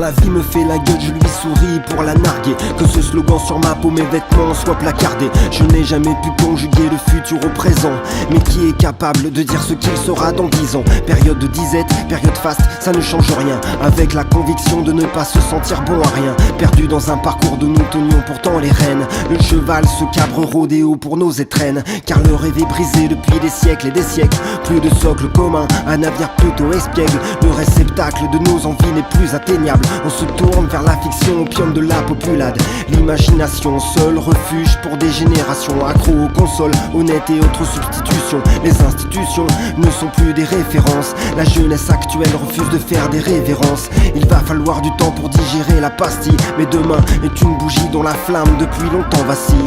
la vie me fait la gueule, je lui souris pour la narguer. Que ce slogan sur ma peau, mes vêtements soient placardés. Je n'ai jamais pu conjuguer le futur au présent, mais qui est capable de dire ce qu'il sera dans 10 ans? Période de disette, période faste, ça ne change rien. Avec la conviction de ne pas se sentir bon à rien. Perdu dans un parcours de nous tenions pourtant les rênes. Le cheval se cabre rodéo pour nos étrennes. Car le rêve est brisé depuis des siècles et des siècles. Plus de socle commun, un navire plutôt espiègle. Le réceptacle de nos envies n'est plus atteignable. On se tourne vers la fiction, opium de la populade. L'imagination, seul refuge pour des générations accros aux consoles, honnêtes et autres substitutions. Les institutions ne sont plus des références. La jeunesse actuelle refuse de faire des révérences. Il va falloir du temps pour digérer la pastille. Mais demain est une bougie dont la flamme depuis longtemps vacille.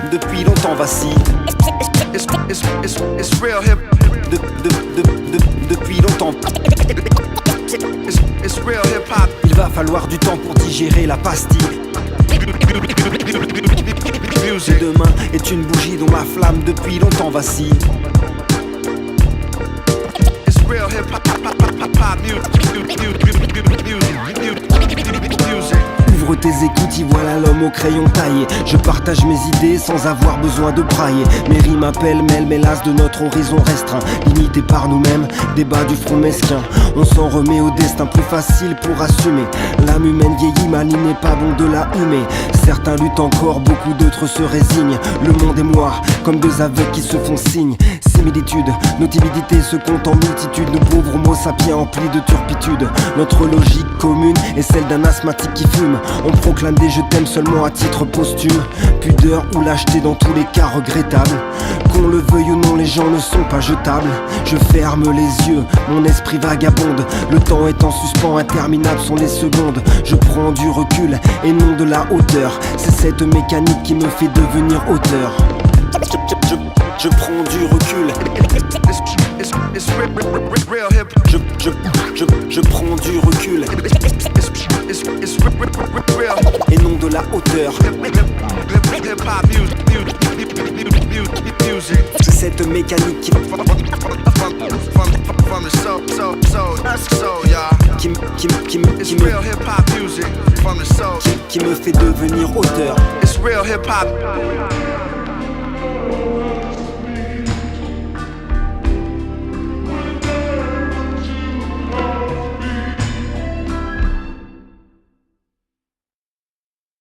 Depuis longtemps vacille. It's real hip. Depuis longtemps. It's real hip hop. Il va falloir du temps pour digérer la pastille. Et demain est une bougie dont la flamme depuis longtemps vacille. It's real hip hop music. Ouvre tes écoutes, y voilà l'homme au crayon taillé. Je partage mes idées sans avoir besoin de brailler. Mes rimes appellent mêle-mélasse de notre horizon restreint. Limité par nous-mêmes, débat du front mesquin. On s'en remet au destin plus facile pour assumer. L'âme humaine vieillit mal, il n'est pas bon de la humer. Certains luttent encore, beaucoup d'autres se résignent. Le monde est noir, comme deux aveugles qui se font signe. Similitude, nos timidités se comptent en multitude. Nous pauvres homo sapiens emplis de turpitude. Notre logique commune est celle d'un asthmatique qui fume. On proclame des je t'aime seulement à titre posthume. Pudeur ou lâcheté dans tous les cas regrettable. Qu'on le veuille ou non, les gens ne sont pas jetables. Je ferme les yeux, mon esprit vagabonde. Le temps est en suspens, interminable sont les secondes. Je prends du recul et non de la hauteur. C'est cette mécanique qui me fait devenir auteur. Je prends du recul. Je prends du recul. Et non de la hauteur. C'est cette mécanique qui me fait devenir auteur.